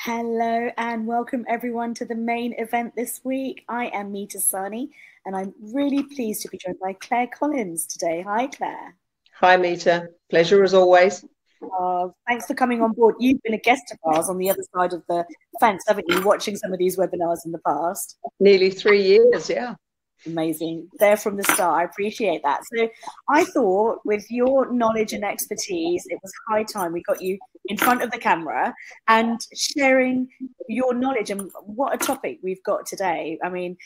Hello and welcome everyone to the main event this week. I am Meeta and I'm really pleased to be joined by Claire Collins today. Hi, Claire. Hi, Meeta. Pleasure as always. Thanks for coming on board. You've been a guest of ours on the other side of the fence, haven't you, watching some of these webinars in the past? Nearly 3 years, yeah. Amazing. There from the start. I appreciate that. So I thought with your knowledge and expertise, it was high time we got you in front of the camera and sharing your knowledge. And what a topic we've got today. I mean,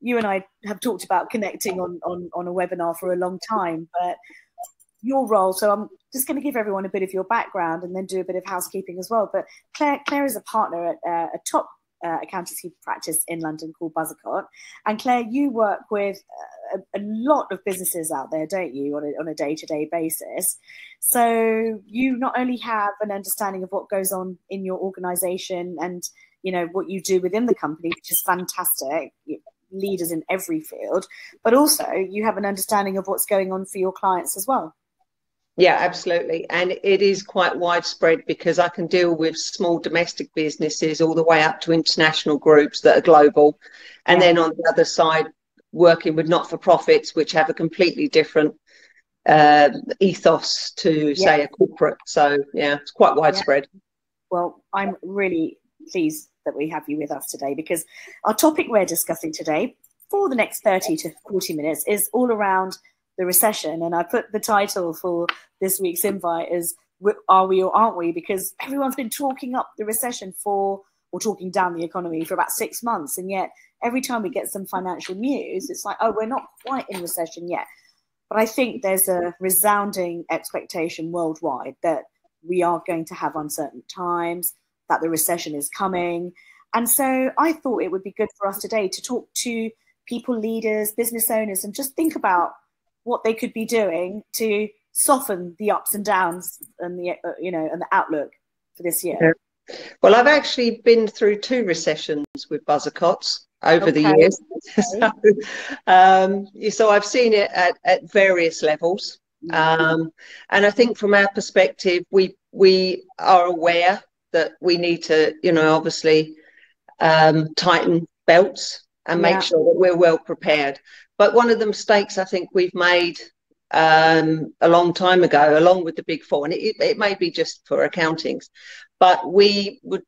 you and I have talked about connecting on a webinar for a long time, but your role, so I'm just going to give everyone a bit of your background and then do a bit of housekeeping as well. But Claire is a partner at a top accountancy practice in London called Buzzacott. And Claire, you work with a lot of businesses out there, don't you, on a day-to-day basis? So you not only have an understanding of what goes on in your organization and, you know, what you do within the company, which is fantastic, leaders in every field, but also you have an understanding of what's going on for your clients as well. Yeah, absolutely. And it is quite widespread because I can deal with small domestic businesses all the way up to international groups that are global. And then on the other side, working with not-for-profits, which have a completely different ethos to, say, a corporate. So, yeah, it's quite widespread. Well, I'm really pleased that we have you with us today because our topic we're discussing today for the next 30 to 40 minutes is all around the recession. And I put the title for this week's invite is Are We or Aren't We? Because everyone's been talking up the recession or talking down the economy for about 6 months. And yet every time we get some financial news, it's like, oh, we're not quite in recession yet. But I think there's a resounding expectation worldwide that we are going to have uncertain times, that the recession is coming. And so I thought it would be good for us today to talk to people, leaders, business owners, and just think about what they could be doing to soften the ups and downs and the and the outlook for this year. Yeah. Well, I've actually been through 2 recessions with Buzzacott's over the years. Okay. So I've seen it at various levels. And I think from our perspective, we are aware that we need to, obviously tighten belts and make sure that we're well prepared. But one of the mistakes I think we've made a long time ago, along with the Big Four, and it may be just for accountings, but we would,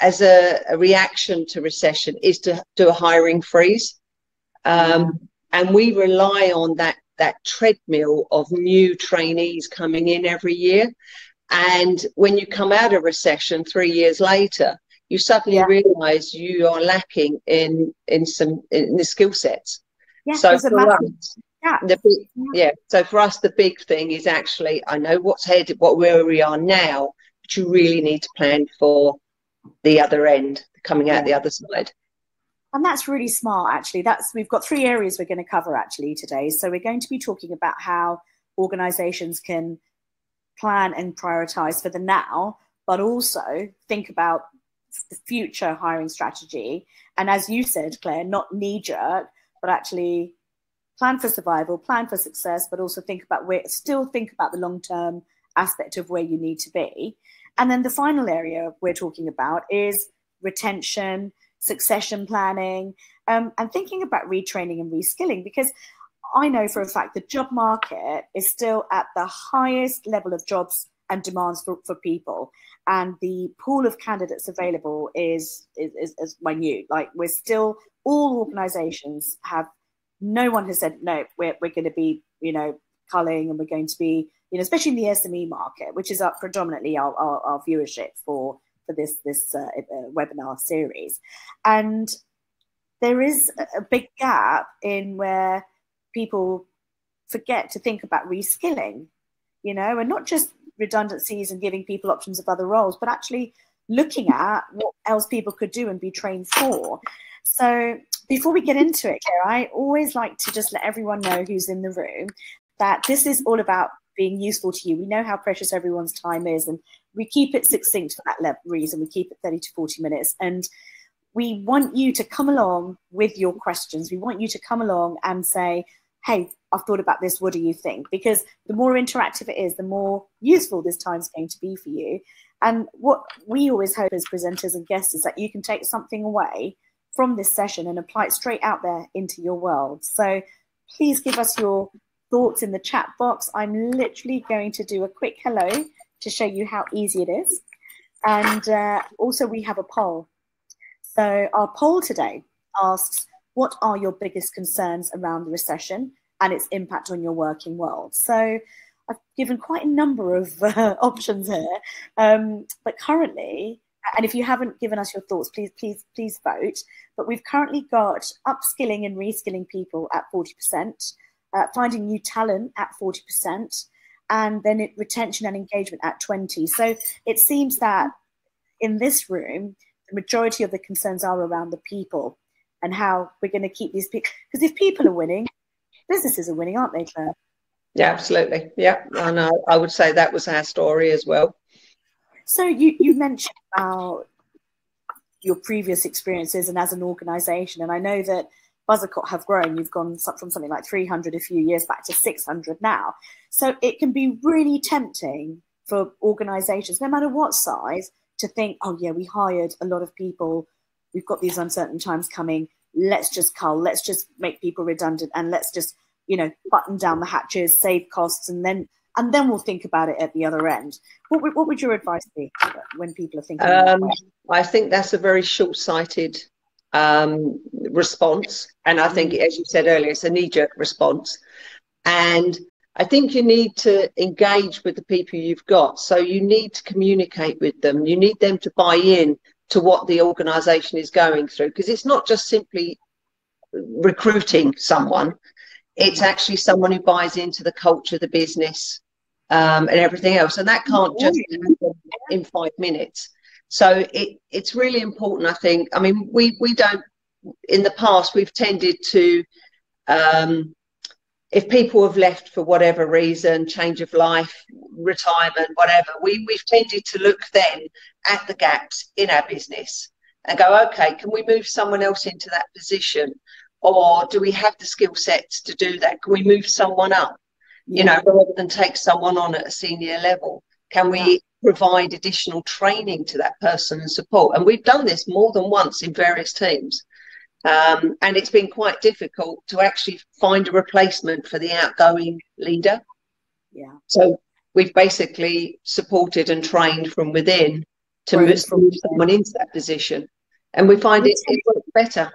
as a reaction to recession, is to do a hiring freeze. And we rely on that treadmill of new trainees coming in every year. And when you come out of recession 3 years later, you suddenly realise you are lacking in the skill sets. Yeah, so for us, so for us, the big thing is actually, I know what's headed, where we are now, but you really need to plan for the other end, coming out the other side. And that's really smart, actually. We've got 3 areas we're going to cover actually today. So we're going to be talking about how organizations can plan and prioritize for the now, but also think about the future hiring strategy. And as you said, Claire, not knee-jerk, but actually plan for survival, plan for success, but also think about the long-term aspect of where you need to be. And then the final area we're talking about is retention, succession planning, and thinking about retraining and reskilling, because I know for a fact the job market is still at the highest level of jobs and demands for people. And the pool of candidates available is minute. Like all organizations no one has said, no, we're going to be, culling, and we're going to be, especially in the SME market, which is predominantly our viewership for this webinar series. And there is a big gap in where people forget to think about reskilling, and not just redundancies and giving people options of other roles, but actually looking at what else people could do and be trained for. So before we get into it, Claire, I always like to just let everyone know who's in the room that this is all about being useful to you. We know how precious everyone's time is, and we keep it succinct for that reason. We keep it 30 to 40 minutes. And we want you to come along with your questions. We want you to come along and say, hey, I've thought about this, what do you think? Because the more interactive it is, the more useful this time's going to be for you. And what we always hope as presenters and guests is that you can take something away from this session and apply it straight out there into your world. So please give us your thoughts in the chat box. I'm literally going to do a quick hello to show you how easy it is. And also we have a poll. So our poll today asks, what are your biggest concerns around the recession and its impact on your working world? So I've given quite a number of options here, but currently, and if you haven't given us your thoughts, please vote. But we've currently got upskilling and reskilling people at 40%, finding new talent at 40%, and then retention and engagement at 20%. So it seems that in this room, the majority of the concerns are around the people and how we're going to keep these people. Because if people are winning, businesses are winning, aren't they, Claire? Yeah, absolutely. Yeah, and I would say that was our story as well. So you mentioned about your previous experiences and as an organisation, and I know that Buzzacott have grown. You've gone from something like 300 a few years back to 600 now. So it can be really tempting for organisations, no matter what size, to think, oh yeah, we hired a lot of people. We've got these uncertain times coming. Let's just cull. Let's just make people redundant, and let's just, button down the hatches, save costs, and then we'll think about it at the other end. What would your advice be when people are thinking that way? I think that's a very short-sighted response, and I think, as you said earlier, it's a knee-jerk response. And I think you need to engage with the people you've got. So you need to communicate with them. You need them to buy in to what the organisation is going through, because it's not just simply recruiting someone. It's actually someone who buys into the culture, the business, and everything else. And that can't just happen in 5 minutes. So it's really important, I think. I mean, we don't, in the past, we've tended to, if people have left for whatever reason, change of life, retirement, whatever, we've tended to look then at the gaps in our business and go, okay, can we move someone else into that position? Or do we have the skill sets to do that? Can we move someone up? Rather than take someone on at a senior level, can we provide additional training to that person and support? And we've done this more than once in various teams. And it's been quite difficult to actually find a replacement for the outgoing leader. Yeah. So we've basically supported and trained from within to move someone into that position. And we find it works better.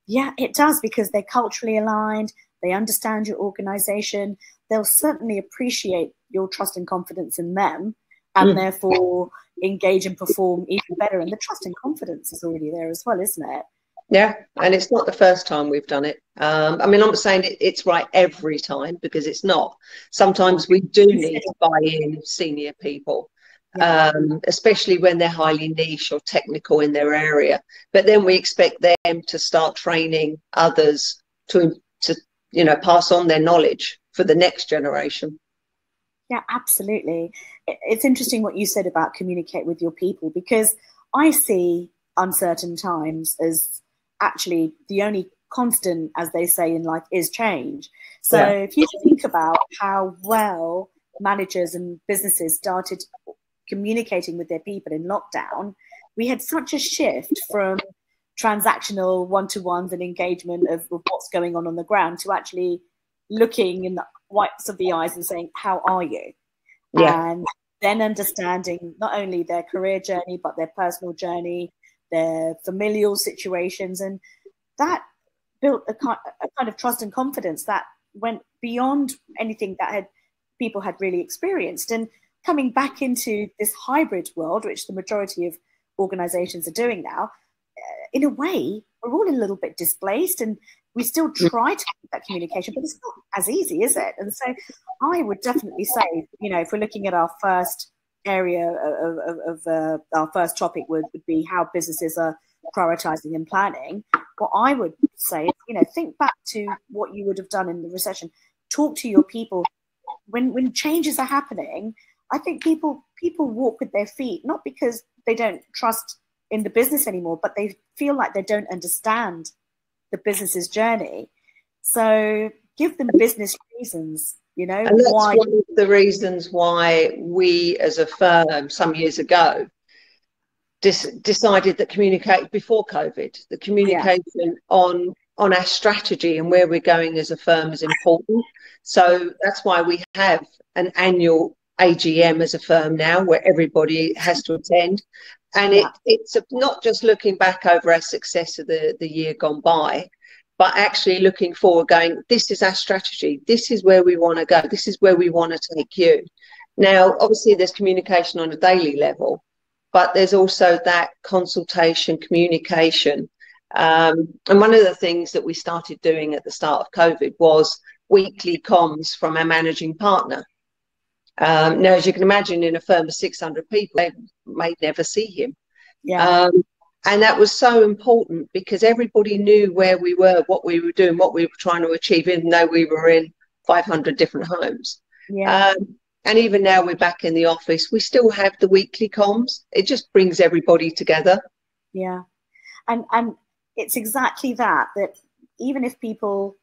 Yeah, it does, because they're culturally aligned. They understand your organisation. They'll certainly appreciate your trust and confidence in them, and therefore engage and perform even better. And the trust and confidence is already there as well, isn't it? Yeah, and it's not the first time we've done it. I mean, I'm not saying it's right every time, because it's not. Sometimes we do need to buy in senior people, especially when they're highly niche or technical in their area. But then we expect them to start training others to pass on their knowledge for the next generation. Yeah, absolutely. It's interesting what you said about communicate with your people, because I see uncertain times as actually the only constant, as they say in life, is change. So if you think about how well managers and businesses started communicating with their people in lockdown, we had such a shift from transactional one-to-ones and engagement of what's going on the ground to actually looking in the whites of the eyes and saying, how are you? And then understanding not only their career journey, but their personal journey, their familial situations. And that built a kind of trust and confidence that went beyond anything that people had really experienced. And coming back into this hybrid world, which the majority of organizations are doing now, in a way, we're all a little bit displaced, and we still try to keep that communication, but it's not as easy, is it? And so I would definitely say, if we're looking at our first area of our first topic would be how businesses are prioritizing and planning. What I would say is, think back to what you would have done in the recession. Talk to your people. When changes are happening, I think people walk with their feet, not because they don't trust in the business anymore, but they feel like they don't understand the business's journey. So give them business reasons, And that's why. one of the reasons why we as a firm some years ago decided that before COVID, the communication on our strategy and where we're going as a firm is important. So that's why we have an annual AGM as a firm now, where everybody has to attend. And it's not just looking back over our success of the year gone by, but actually looking forward, going, this is our strategy. This is where we want to go. This is where we want to take you. Now, obviously, there's communication on a daily level, but there's also that consultation, communication. And one of the things that we started doing at the start of COVID was weekly comms from our managing partner. Now, as you can imagine, in a firm of 600 people, they may never see him. And that was so important because everybody knew where we were, what we were doing, what we were trying to achieve, even though we were in 500 different homes. And even now we're back in the office, we still have the weekly comms. It just brings everybody together. Yeah. And it's exactly that even if people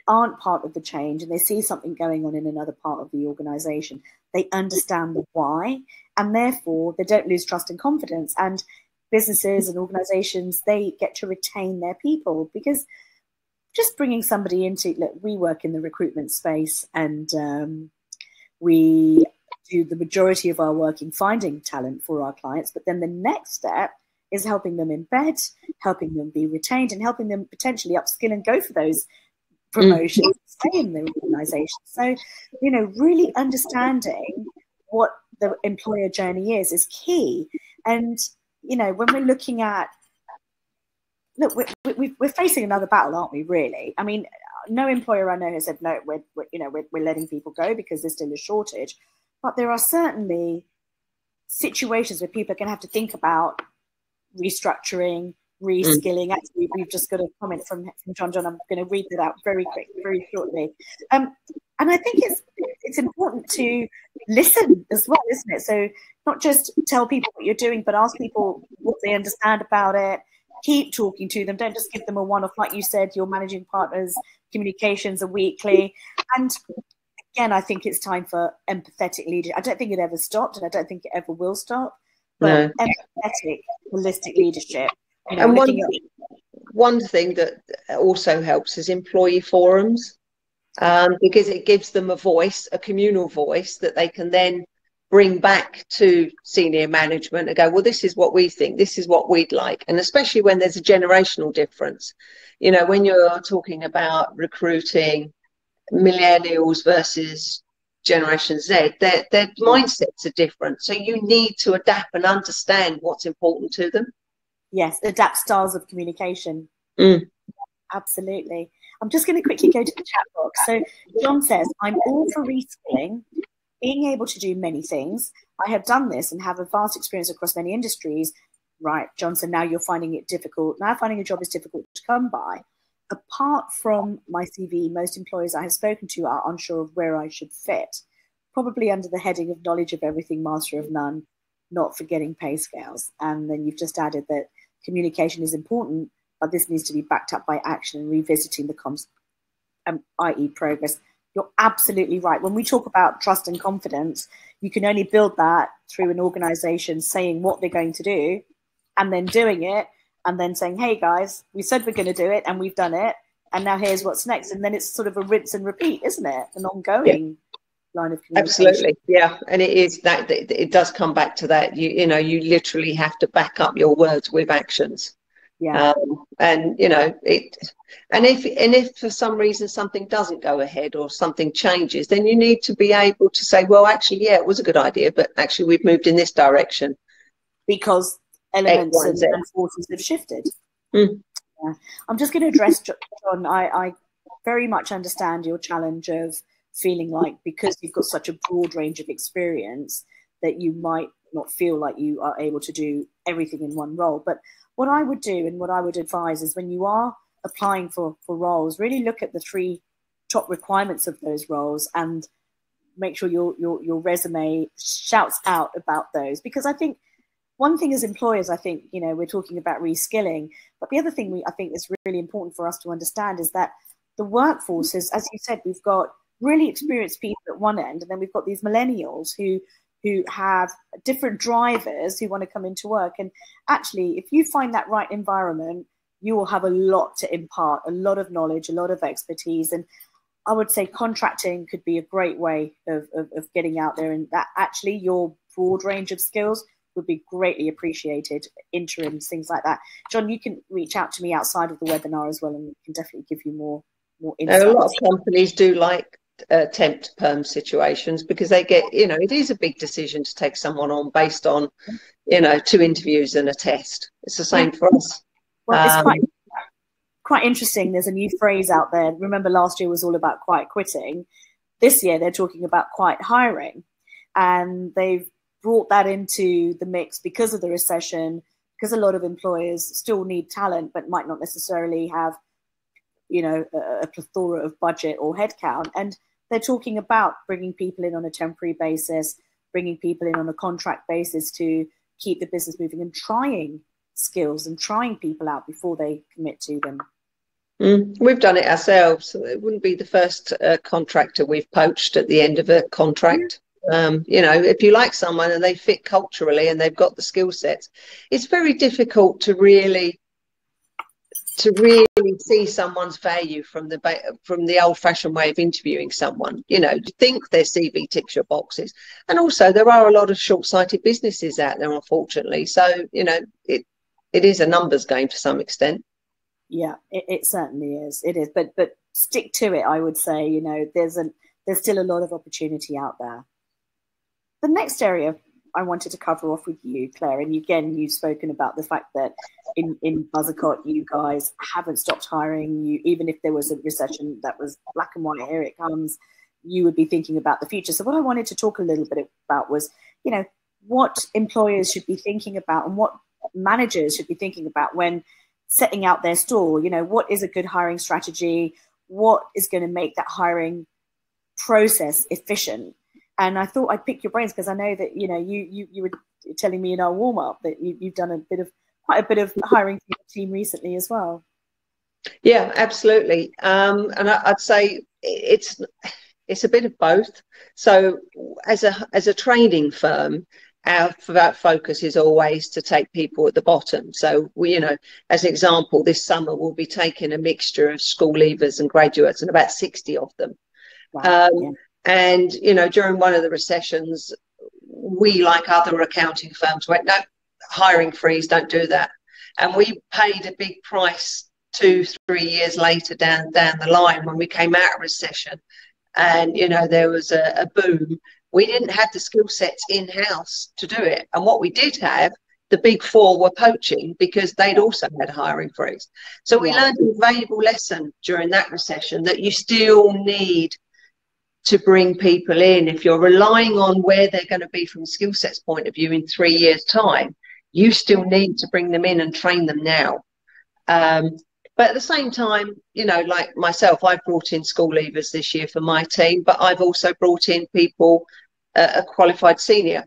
aren't part of the change and they see something going on in another part of the organization, they understand the why, and therefore they don't lose trust and confidence. And businesses and organizations, they get to retain their people, because just bringing somebody we work in the recruitment space, and we do the majority of our work in finding talent for our clients. But then the next step is helping them embed, helping them be retained, and helping them potentially upskill and go for those promotions, stay in the organization. So, really understanding what the employer journey is key. And, when we're looking at, we're facing another battle, aren't we, really? I mean, no employer I know has said, no, we're letting people go because there's still a shortage. But there are certainly situations where people are going to have to think about restructuring, reskilling. Actually, we've just got a comment from John. I'm going to read that out very shortly. And I think it's important to listen as well, isn't it? So not just tell people what you're doing, but ask people what they understand about it. Keep talking to them. Don't just give them a one-off. Like you said, your managing partners' communications are weekly. And again, I think it's time for empathetic leadership. I don't think it ever stopped, and I don't think it ever will stop. But empathetic, holistic leadership. And one thing that also helps is employee forums, because it gives them a voice, a communal voice that they can then bring back to senior management and go, well, this is what we think, this is what we'd like. And especially when there's a generational difference, when you're talking about recruiting millennials versus Generation Z, their mindsets are different. So you need to adapt and understand what's important to them. Yes, adapt styles of communication. Absolutely. I'm just going to quickly go to the chat box. So John says, I'm all for reskilling, being able to do many things. I have done this and have a vast experience across many industries. Right, Johnson, now you're finding it difficult. Now finding a job is difficult to come by. Apart from my CV, most employers I have spoken to are unsure of where I should fit, probably under the heading of knowledge of everything, master of none, not forgetting pay scales. And then you've just added that communication is important, but this needs to be backed up by action and revisiting the comms, i.e. progress. You're absolutely right. When we talk about trust and confidence, you can only build that through an organization saying what they're going to do and then doing it, and then saying, hey, guys, we said we're going to do it and we've done it, and now here's what's next. And then it's sort of a rinse and repeat, isn't it? An ongoing line of communication. Absolutely, yeah. And it is that it does come back to that. You literally have to back up your words with actions. And if for some reason something doesn't go ahead or something changes, then you need to be able to say, well, actually, yeah, it was a good idea, but actually we've moved in this direction because elements and forces have shifted. I'm just going to address John. I very much understand your challenge of feeling like, because you've got such a broad range of experience, that you might not feel like you are able to do everything in one role. But what I would do and what I would advise is, when you are applying for roles, really look at the 3 top requirements of those roles and make sure your resume shouts out about those. Because I think one thing as employers, I think, we're talking about reskilling, but the other thing I think is really important for us to understand is that the workforce is, as you said, we've got really experienced people at one end, and then we've got these millennials who have different drivers who want to come into work. And actually, if you find that right environment, you will have a lot to impart, a lot of knowledge, a lot of expertise. And I would say contracting could be a great way of getting out there, and that actually your broad range of skills would be greatly appreciated. Interims, things like that. John, you can reach out to me outside of the webinar as well, and we can definitely give you more insights. A lot of companies do like temp to perm situations because they get, it is a big decision to take someone on based on, 2 interviews and a test. It's the same for us. Well, it's quite interesting. There's a new phrase out there. Remember, last year was all about quiet quitting. This year, they're talking about quiet hiring. And they've brought that into the mix because of the recession, because a lot of employers still need talent, but might not necessarily have, a plethora of budget or headcount. And they're talking about bringing people in on a temporary basis, bringing people in on a contract basis to keep the business moving, and trying skills and trying people out before they commit to them. We've done it ourselves. It wouldn't be the first contractor we've poached at the end of a contract. If you like someone and they fit culturally and they've got the skill sets, it's very difficult to really see someone's value from the old-fashioned way of interviewing someone. You think their CV ticks your boxes, and also there are a lot of short-sighted businesses out there, unfortunately. So it is a numbers game to some extent. Yeah, it certainly is. It is, but stick to it. I would say there's still a lot of opportunity out there. The next area I wanted to cover off with you, Claire, and again, you've spoken about the fact that in Buzzacott, you guys haven't stopped hiring. Even if there was a recession that was black and white, here it comes, you would be thinking about the future. So what I wanted to talk a little bit about was, what employers should be thinking about and what managers should be thinking about when setting out their stall. What is a good hiring strategy? What is going to make that hiring process efficient? And I thought I'd pick your brains because I know that, you were telling me in our warm up that you've done quite a bit of hiring for your team recently as well. Yeah, absolutely. And I'd say it's a bit of both. So as a training firm, our focus is always to take people at the bottom. So we, as an example, this summer we'll be taking a mixture of school leavers and graduates, and about 60 of them. Wow. Yeah. And, during one of the recessions, we, like other accounting firms, went, no, hiring freeze, don't do that. And we paid a big price 2-3 years later down the line when we came out of recession. And, there was a boom. We didn't have the skill sets in-house to do it. And what we did have, the big four were poaching because they'd also had a hiring freeze. So we learned a valuable lesson during that recession that you still need to bring people in. If you're relying on where they're going to be from a skill sets point of view in 3 years' time, you still need to bring them in and train them now. But at the same time, like myself, I've brought in school leavers this year for my team, but I've also brought in people, a qualified senior,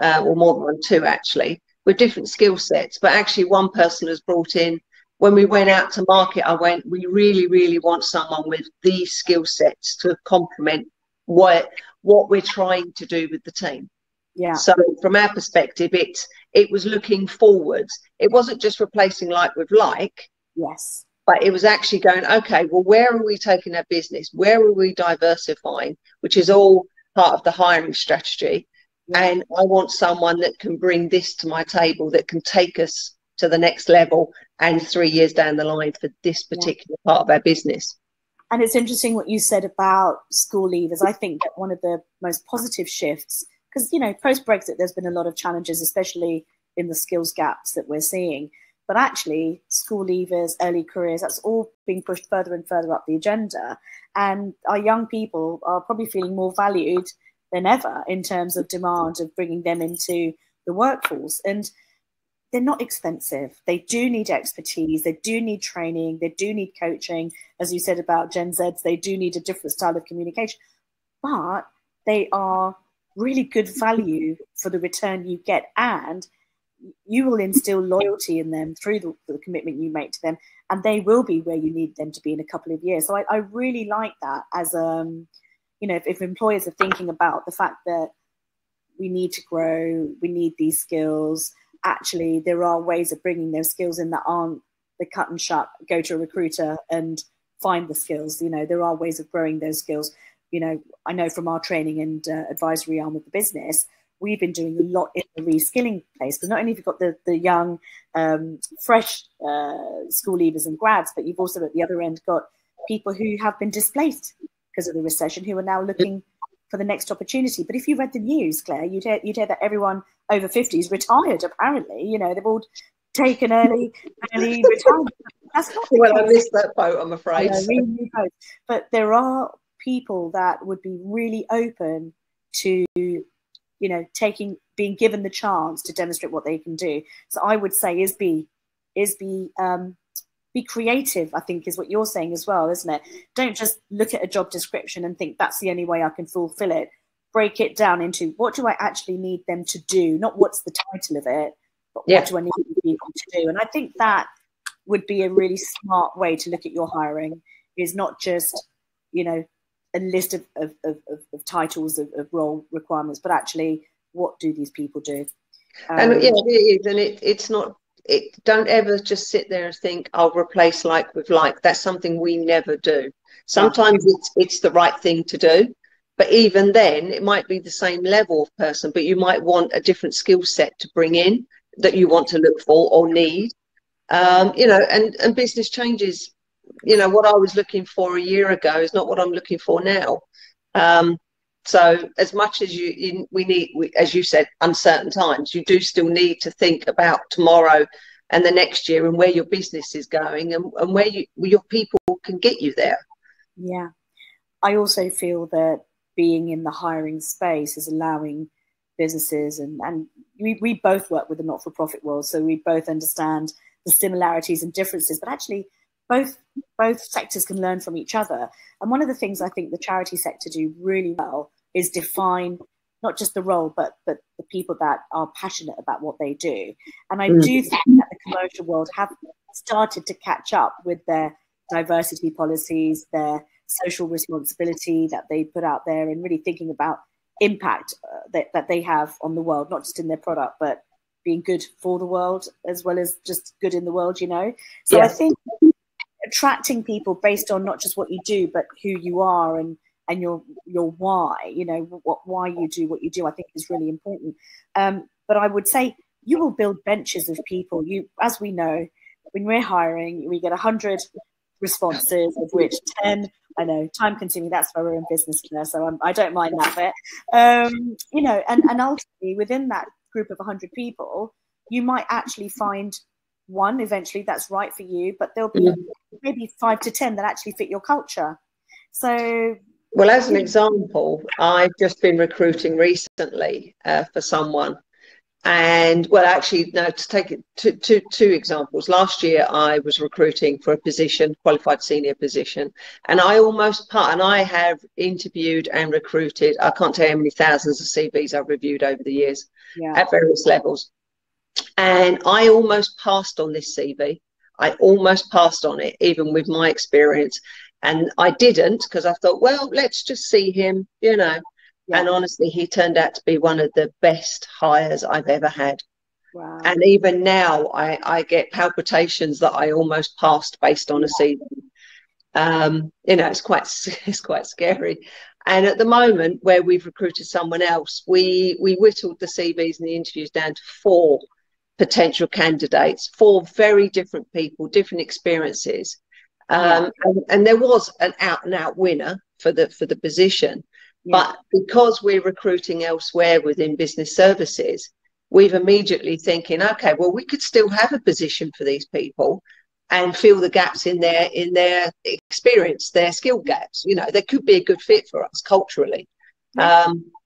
or more than 2 actually, with different skill sets. But actually one person has brought in, when we went out to market, we really, really want someone with these skill sets to complement what we're trying to do with the team. Yeah. So from our perspective, it was looking forwards. It wasn't just replacing like with like. Yes. But it was actually going, okay, well, where are we taking our business? Where are we diversifying? Which is all part of the hiring strategy. Yeah. And I want someone that can bring this to my table, that can take us to the next level and 3 years down the line for this particular part of our business. And it's interesting what you said about school leavers. I think that one of the most positive shifts, because, post-Brexit, there's been a lot of challenges, especially in the skills gaps that we're seeing. But actually, school leavers, early careers, that's all being pushed further and further up the agenda. And our young people are probably feeling more valued than ever in terms of demand of bringing them into the workforce. And they're not expensive. They do need expertise. They do need training. They do need coaching. As you said about Gen Zs, they do need a different style of communication. But they are really good value for the return you get. And you will instill loyalty in them through the commitment you make to them, and they will be where you need them to be in a couple of years. So I really like that as if employers are thinking about the fact that we need to grow, we need these skills. Actually, there are ways of bringing those skills in that aren't the cut and shut, go to a recruiter and find the skills. There are ways of growing those skills. I know from our training and advisory arm of the business, we've been doing a lot in the reskilling place, because not only have you got the young, fresh school leavers and grads, but you've also at the other end got people who have been displaced because of the recession, who are now looking for the next opportunity. But if you read the news, Claire, you'd hear that everyone over 50 is retired, apparently. They've all taken early retirement. That's not the case. I missed that boat, I'm afraid. Really both. But there are people that would be really open to, being given the chance to demonstrate what they can do. So I would say be creative, I think, is what you're saying as well, isn't it? Don't just look at a job description and think that's the only way I can fulfill it. Break it down into what do I actually need them to do, not what's the title of it, but what do I need people to do? And I think that would be a really smart way to look at your hiring, is not just, a list of titles of role requirements, but actually what do these people do? And it is, and it's not. Don't ever just sit there and think, I'll replace like with like. That's something we never do. Sometimes it's the right thing to do, but even then it might be the same level of person, but you might want a different skill set to bring in that you want to look for or need. And business changes. What I was looking for a year ago is not what I'm looking for now. So as much as as you said, uncertain times, you do still need to think about tomorrow and the next year and where your business is going and where your people can get you there. Yeah. I also feel that being in the hiring space is allowing businesses, and we both work with the not-for-profit world, so we both understand the similarities and differences, but actually both sectors can learn from each other. And one of the things I think the charity sector do really well is define not just the role, but the people that are passionate about what they do. And I do think that the commercial world have started to catch up with their diversity policies, their social responsibility that they put out there, and really thinking about impact that they have on the world, not just in their product, but being good for the world as well as just good in the world, So I think attracting people based on not just what you do, but who you are and your why, why you do what you do, I think is really important. But I would say you will build benches of people. As we know, when we're hiring, we get 100 responses, of which 10, I know, time consuming. That's why we're in business, Claire, so I don't mind that bit. And ultimately within that group of 100 people, you might actually find one eventually that's right for you, but there'll be maybe 5 to 10 that actually fit your culture. So, well, as an example, I've just been recruiting recently for someone, and to take it to two examples. Last year, I was recruiting for a position, qualified senior position, and I have interviewed and recruited. I can't tell you how many thousands of CVs I've reviewed over the years at various levels. And I almost passed on this CV. I almost passed on it, even with my experience. And I didn't, because I thought, well, let's just see him, And honestly, he turned out to be one of the best hires I've ever had. Wow. And even now, I get palpitations that I almost passed based on a CV. It's quite scary. And at the moment, where we've recruited someone else, we whittled the CVs and the interviews down to 4 potential candidates, 4 very different people, different experiences. And there was an out-and-out winner for the position. But because we're recruiting elsewhere within business services, we've immediately thinking, okay, well, we could still have a position for these people and fill the gaps in their experience, their skill gaps. They could be a good fit for us culturally.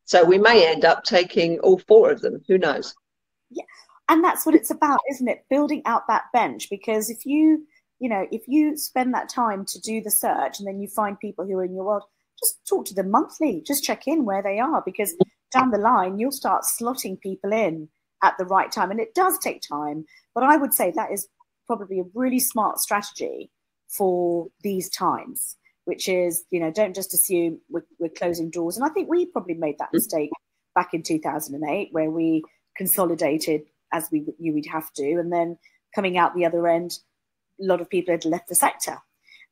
So we may end up taking all 4 of them. Who knows? Yeah, and that's what it's about, isn't it? Building out that bench, because if you spend that time to do the search and then you find people who are in your world, just talk to them monthly, just check in where they are, because down the line you'll start slotting people in at the right time. And it does take time, but I would say that is probably a really smart strategy for these times, which is, you know, don't just assume we're closing doors. And I think we probably made that mistake back in 2008, where we consolidated as we knew we'd have to. And then coming out the other end, a lot of people had left the sector.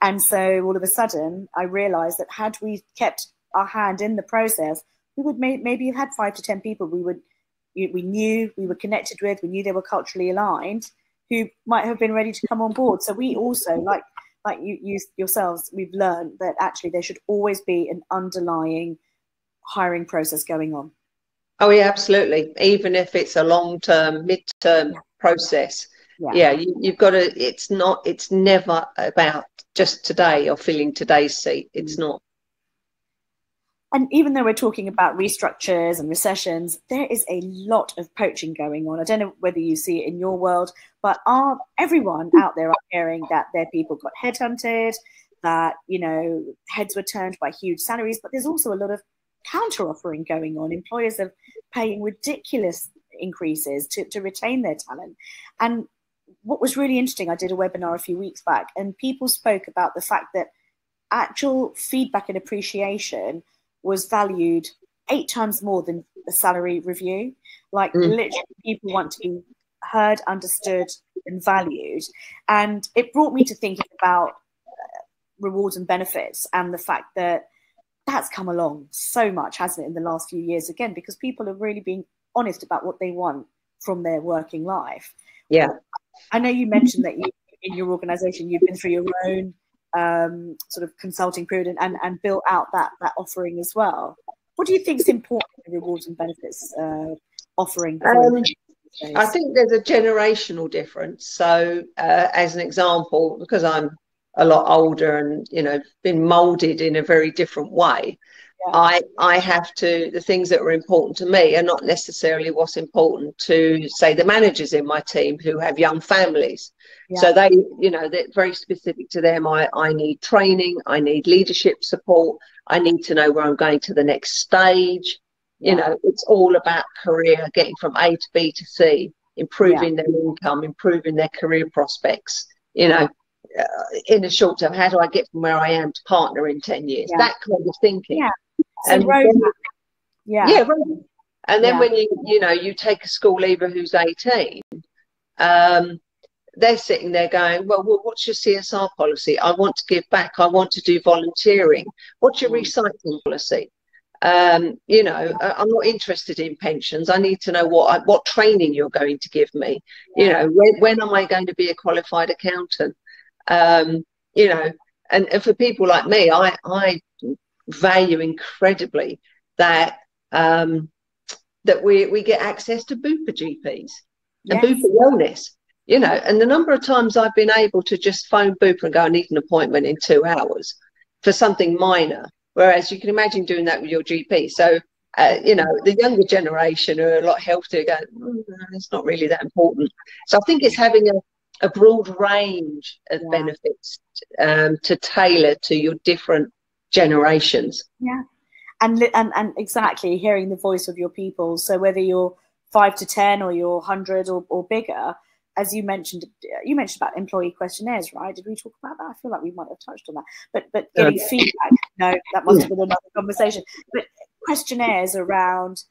And so all of a sudden, I realized that had we kept our hand in the process, we would maybe have had 5 to 10 people we knew we were connected with, we knew they were culturally aligned, who might have been ready to come on board. So we also, like you yourselves, we've learned that actually there should always be an underlying hiring process going on. Oh yeah, absolutely. Even if it's a long-term, mid-term process. Yeah, you've got to, it's never about just today or filling today's seat. It's not. And even though we're talking about restructures and recessions, there is a lot of poaching going on. I don't know whether you see it in your world, but everyone out there are hearing that their people got headhunted, that, you know, heads were turned by huge salaries, but there's also a lot of counter offering going on. Employers are paying ridiculous increases to retain their talent. And what was really interesting, I did a webinar a few weeks back, and people spoke about the fact that actual feedback and appreciation was valued 8 times more than the salary review. Like literally people want to be heard, understood and valued. And it brought me to thinking about rewards and benefits, and the fact that that's come along so much, hasn't it, in the last few years, again, because people are really being honest about what they want from their working life. Yeah. I know you mentioned that in your organization, you've been through your own sort of consulting period and built out that offering as well. What do you think is important in rewards and benefits offering? I think there's a generational difference. So as an example, because I'm a lot older and, you know, been molded in a very different way, I have to, the things that are important to me are not necessarily what's important to, say, the managers in my team who have young families. So they, you know, they're very specific to them. I need training, I need leadership support, I need to know where I'm going to the next stage. You know, it's all about career, getting from A to B to C, improving their income, improving their career prospects, you know, in a short term, how do I get from where I am to partner in 10 years? That kind of thinking. So and then, and then when you take a school leaver who's 18, they're sitting there going, well, what's your CSR policy? I want to give back. I want to do volunteering. What's your recycling policy? You know, I'm not interested in pensions. I need to know what training you're going to give me. You know, when am I going to be a qualified accountant? You know, and for people like me, I value incredibly that that we get access to Bupa GPs and Bupa wellness. You know, and the number of times I've been able to just phone Bupa and go, I need an appointment in 2 hours for something minor. Whereas you can imagine doing that with your GP. So, you know, the younger generation are a lot healthier going, no, it's not really that important. So I think it's having a broad range of benefits to tailor to your different generations. And exactly hearing the voice of your people. So whether you're 5 to 10 or you're 100 or bigger, as you mentioned about employee questionnaires, right? Did we talk about that? I feel like we might have touched on that. But getting feedback, no, that must have been another conversation. But questionnaires around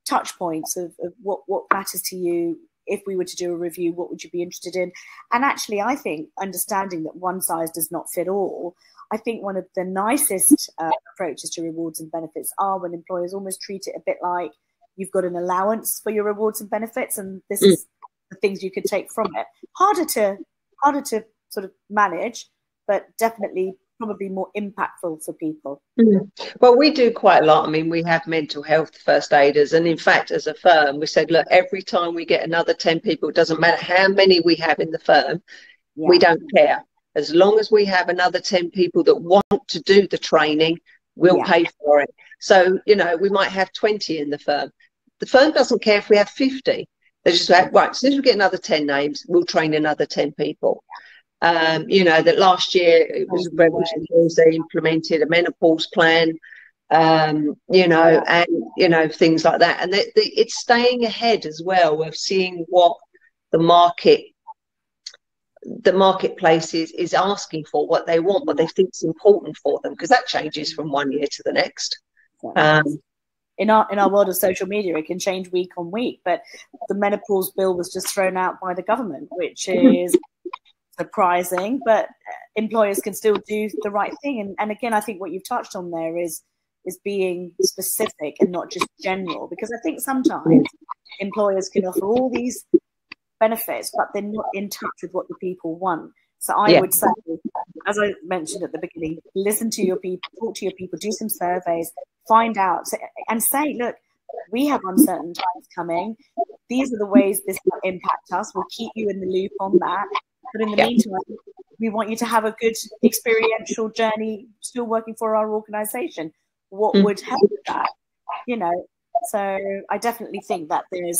touch points of what matters to you. If we were to do a review, what would you be interested in? And actually, I think understanding that one size does not fit all, I think one of the nicest approaches to rewards and benefits are when employers almost treat it a bit like you've got an allowance for your rewards and benefits, and this is the things you could take from it. Harder to sort of manage, but definitely probably more impactful for people. Well, we do quite a lot. I mean, we have mental health first aiders, and in fact, as a firm, we said, look, every time we get another 10 people, it doesn't matter how many we have in the firm, we don't care. As long as we have another 10 people that want to do the training, we'll pay for it. So, you know, we might have 20 in the firm. The firm doesn't care if we have 50. They just like, right, as soon as we get another 10 names, we'll train another 10 people. You know, that last year it was Revolution News, they implemented a menopause plan. you know, and, you know, things like that. And it's staying ahead as well of seeing what the marketplace is asking for, what they want, what they think is important for them, because that changes from one year to the next. In our world of social media, it can change week on week, but the menopause bill was just thrown out by the government, which is surprising, but employers can still do the right thing. And again, I think what you've touched on there is being specific and not just general, because I think sometimes employers can offer all these benefits, but they're not in touch with what the people want. So I would say, as I mentioned at the beginning, listen to your people, talk to your people, do some surveys, find out, and say, look, we have uncertain times coming. These are the ways this will impact us. We'll keep you in the loop on that. But in the meantime, we want you to have a good experiential journey still working for our organization. What would help with that? You know, so I definitely think that there's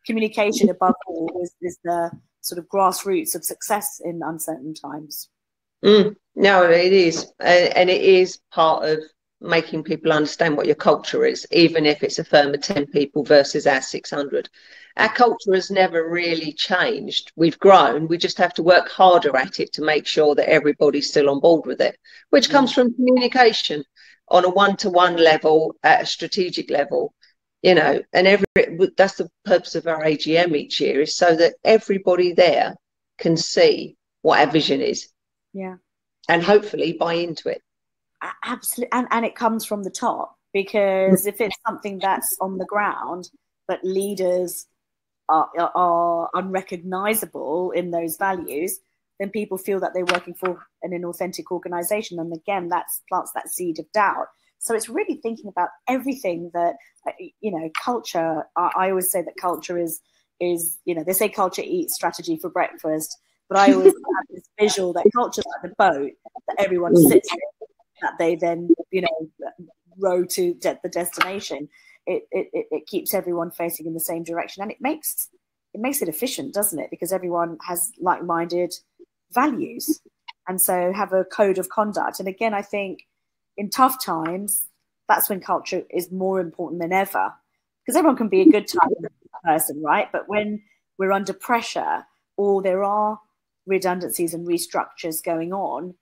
communication above all is the sort of grassroots of success in uncertain times. No, it is. And it is part of making people understand what your culture is, even if it's a firm of 10 people versus our 600. Our culture has never really changed. We've grown. We just have to work harder at it to make sure that everybody's still on board with it, which comes from communication on a one-to-one level, at a strategic level, you know, and that's the purpose of our AGM each year, is so that everybody there can see what our vision is. Yeah. And hopefully buy into it. Absolutely. And it comes from the top, because if it's something that's on the ground, but leaders are unrecognizable in those values, then people feel that they're working for an inauthentic organization. And again, that plants that seed of doubt. So it's really thinking about everything that, you know, culture. I always say that culture is, you know, they say culture eats strategy for breakfast, but I always have this visual that culture is like the boat that everyone sits in, that they then, you know, row to the destination. It keeps everyone facing in the same direction, and it makes it efficient, doesn't it? Because everyone has like-minded values, and so have a code of conduct. And again, I think in tough times, that's when culture is more important than ever, because everyone can be a good time person, right? But when we're under pressure, or there are redundancies and restructures going on,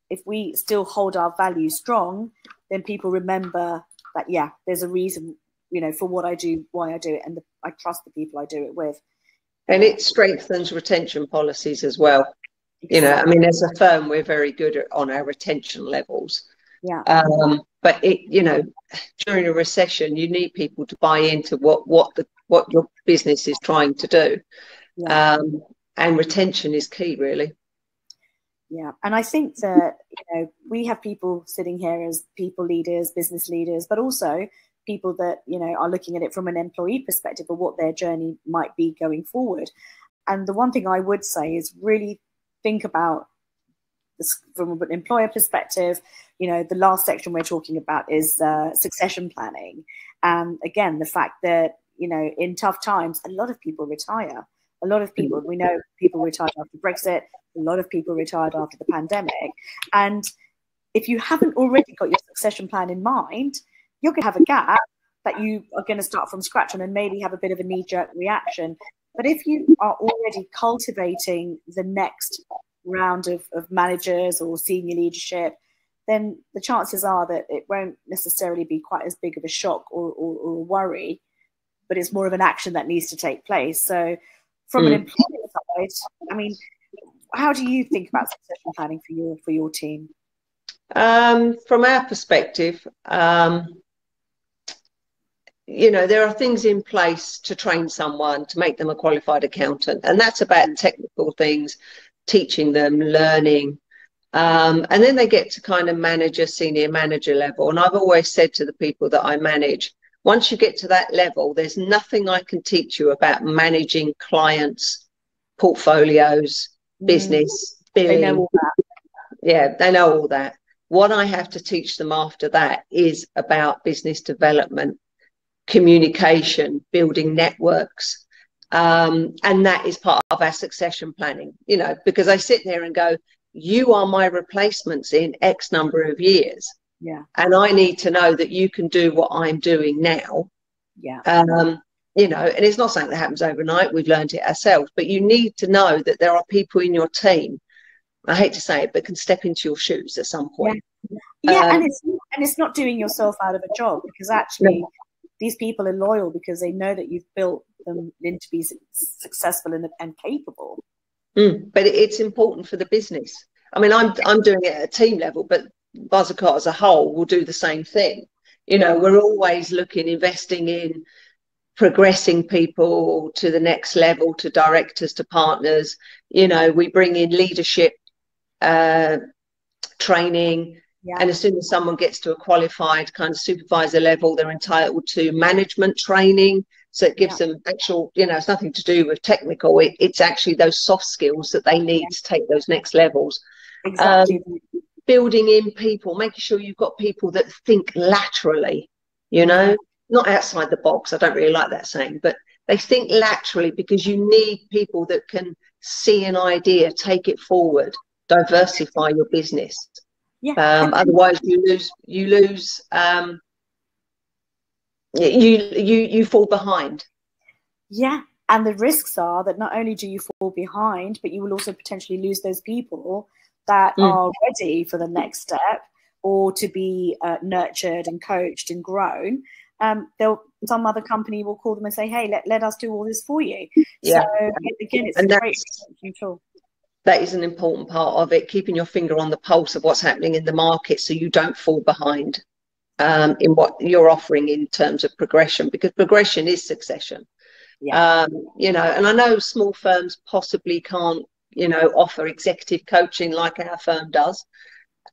if we still hold our values strong, then people remember that, yeah, there's a reason, you know, for what I do, why I do it, and I trust the people I do it with. And it strengthens retention policies as well. Exactly. You know, I mean, as a firm, we're very good on our retention levels. Yeah. But you know, during a recession, you need people to buy into what your business is trying to do. Yeah. And retention is key, really. Yeah, and I think that, you know, we have people sitting here as people leaders, business leaders, but also people that, you know, are looking at it from an employee perspective of what their journey might be going forward. And the one thing I would say is really think about this from an employer perspective. You know, the last section we're talking about is succession planning. And again, the fact that, you know, in tough times, a lot of people retire. A lot of people, we know people retired after Brexit. A lot of people retired after the pandemic. And if you haven't already got your succession plan in mind, you're going to have a gap that you are going to start from scratch on and maybe have a bit of a knee-jerk reaction. But if you are already cultivating the next round of managers or senior leadership, then the chances are that it won't necessarily be quite as big of a shock or a worry, but it's more of an action that needs to take place. So from an employer side, I mean, how do you think about succession planning for your team? From our perspective, you know, there are things in place to train someone to make them a qualified accountant, and that's about technical things, teaching them, learning, and then they get to kind of manager, senior manager level. And I've always said to the people that I manage, once you get to that level, there's nothing I can teach you about managing clients, portfolios, business, billing. They know all that. Yeah, they know all that. What I have to teach them after that is about business development, communication, building networks. And that is part of our succession planning, you know, because I sit there and go, you are my replacements in X number of years. Yeah. And I need to know that you can do what I'm doing now. Yeah. You know, and it's not something that happens overnight. We've learned it ourselves, but you need to know that there are people in your team, I hate to say it, but can step into your shoes at some point. Yeah, and it's not doing yourself out of a job, because actually these people are loyal because they know that you've built them into be successful and capable. But it's important for the business. I mean, I'm doing it at a team level, but Buzzacott as a whole will do the same thing. You know, we're always investing in progressing people to the next level, to directors, to partners. You know, we bring in leadership training. And as soon as someone gets to a qualified kind of supervisor level, they're entitled to management training. So it gives them actual, you know, it's nothing to do with technical. It's actually those soft skills that they need to take those next levels. Exactly. Building in people, making sure you've got people that think laterally, you know, not outside the box. I don't really like that saying, but they think laterally, because you need people that can see an idea, take it forward, diversify your business. Otherwise you fall behind. Yeah, and the risks are that not only do you fall behind, but you will also potentially lose those people that are ready for the next step, or to be nurtured and coached and grown. Some other company will call them and say, hey, let us do all this for you. So again, it's a great tool. That is an important part of it, keeping your finger on the pulse of what's happening in the market, so you don't fall behind in what you're offering in terms of progression, because progression is succession. You know, and I know small firms possibly can't, you know, offer executive coaching like our firm does,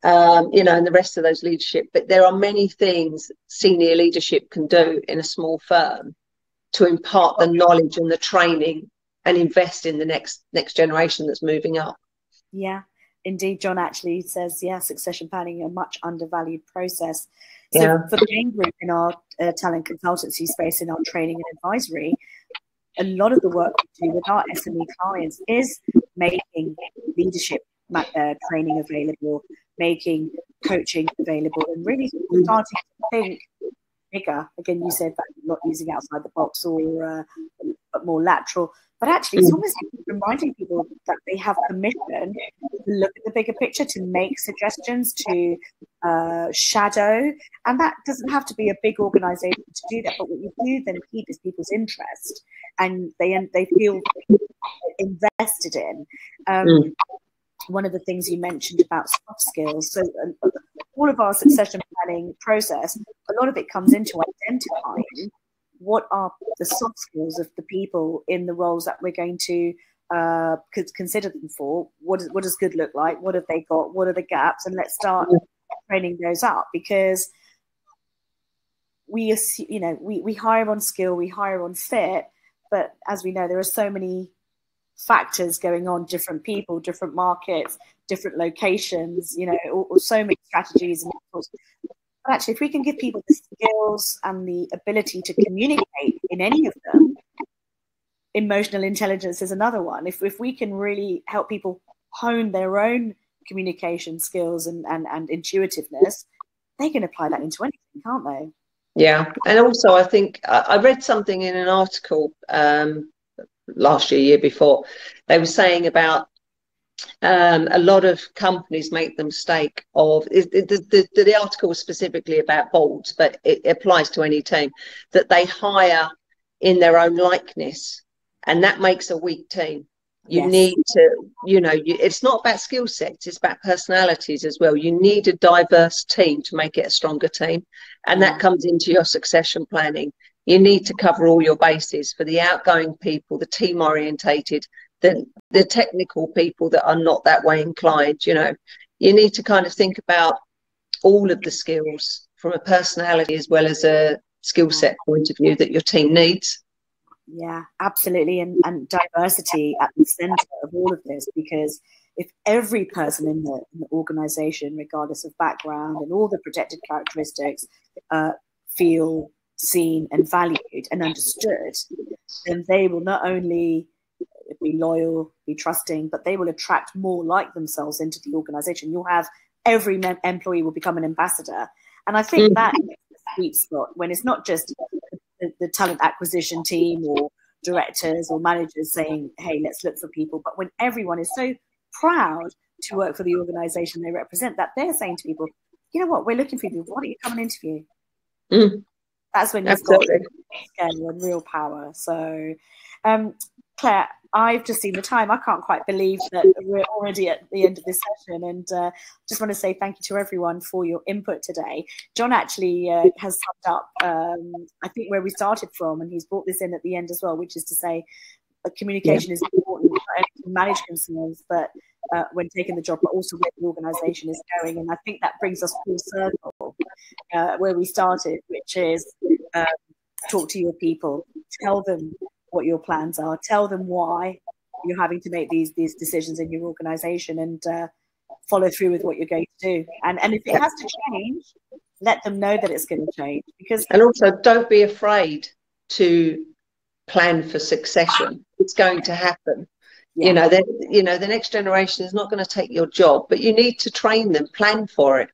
you know, and the rest of those leadership, but there are many things senior leadership can do in a small firm to impart the knowledge and the training and invest in the next generation that's moving up. Yeah, indeed. John actually says, succession planning is a much undervalued process. So for the main group in our talent consultancy space, in our training and advisory, a lot of the work we do with our SME clients is making leadership training available, making coaching available, and really starting to think bigger. Again, you said that not using outside the box, or but more lateral. But actually, it's almost reminding people that they have permission to look at the bigger picture, to make suggestions, to shadow. And that doesn't have to be a big organization to do that. But what you do then keep is people's interest, and they feel invested in. One of the things you mentioned about soft skills. So all of our succession planning process, a lot of it comes into identifying what are the soft skills of the people in the roles that we're going to consider them for. What does good look like? What have they got? What are the gaps? And let's start training those up, because we hire on skill, we hire on fit, but as we know, there are so many factors going on, different people, different markets, different locations, you know, or so many strategies. But actually, if we can give people the skills and the ability to communicate in any of them, emotional intelligence is another one. If we can really help people hone their own communication skills and intuitiveness, they can apply that into anything, can't they? Yeah. And also, I think I read something in an article last year before. They were saying about a lot of companies make the mistake of the article was specifically about boards, but it applies to any team, that they hire in their own likeness, and that makes a weak team. You need to, you know, it's not about skill sets, it's about personalities as well. You need a diverse team to make it a stronger team, and that comes into your succession planning. You need to cover all your bases for the outgoing people, the team orientated, the technical people that are not that way inclined. You know, you need to kind of think about all of the skills from a personality as well as a skill set point of view that your team needs. Yeah, absolutely. And diversity at the center of all of this, because if every person in the organization, regardless of background and all the protected characteristics, feel seen and valued and understood, then they will not only be loyal, be trusting, but they will attract more like themselves into the organization. You'll have every employee will become an ambassador. And I think that is the sweet spot, when it's not just the talent acquisition team or directors or managers saying, hey, let's look for people, but when everyone is so proud to work for the organization they represent, that they're saying to people, you know what, we're looking for you, why don't you come and interview? That's when you've got scale and real power. So Claire, I've just seen the time. I can't quite believe that we're already at the end of this session, and just want to say thank you to everyone for your input today. John actually has summed up, I think, where we started from, and he's brought this in at the end as well, which is to say communication is important, not only to manage concerns, but when taking the job, but also where the organisation is going. And I think that brings us full circle where we started, which is talk to your people, tell them what your plans are, tell them why you're having to make these decisions in your organisation, and follow through with what you're going to do. And if it has to change, let them know that it's going to change. And also, don't be afraid to plan for succession. It's going to happen. You know, the next generation is not going to take your job, but you need to train them, plan for it.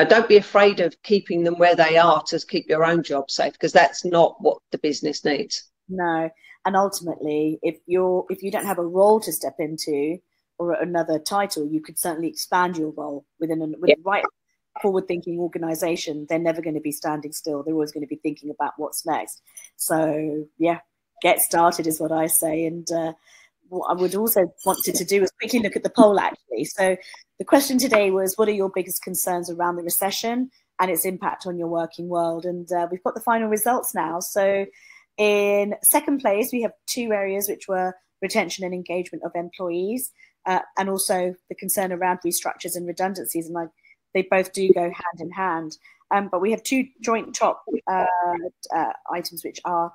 Don't be afraid of keeping them where they are to keep your own job safe, because that's not what the business needs. No. And ultimately, if you don't have a role to step into or another title, you could certainly expand your role within the right forward-thinking organization. They're never going to be standing still. They're always going to be thinking about what's next. So get started is what I say. And what I would also wanted to do is quickly look at the poll, actually. So the question today was, what are your biggest concerns around the recession and its impact on your working world? And we've got the final results now. So in second place, we have two areas, which were retention and engagement of employees, and also the concern around restructures and redundancies. And they both do go hand in hand. But we have two joint top items, which are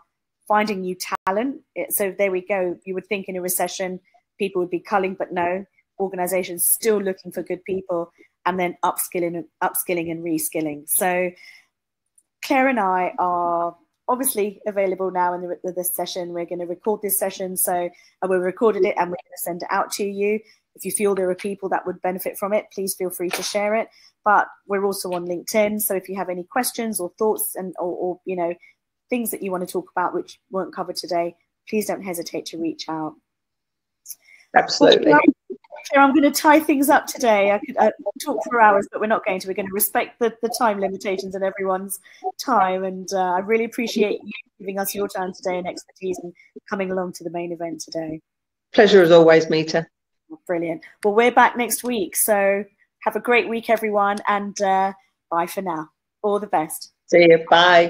finding new talent. So there we go. You would think in a recession, people would be culling, but no, organizations still looking for good people, and then upskilling and reskilling. So Claire and I are obviously available now in this session. We're going to record this session. So we recorded it and we're going to send it out to you. If you feel there are people that would benefit from it, please feel free to share it. But we're also on LinkedIn. So if you have any questions or thoughts or things that you want to talk about which weren't covered today, please don't hesitate to reach out. Absolutely. Well, I'm going to tie things up today. I could talk for hours, but we're not going to. We're going to respect the time limitations and everyone's time. And I really appreciate you giving us your time today and expertise and coming along to the main event today. Pleasure as always, Meeta. Brilliant. Well, we're back next week. So have a great week, everyone. And bye for now. All the best. See you. Bye.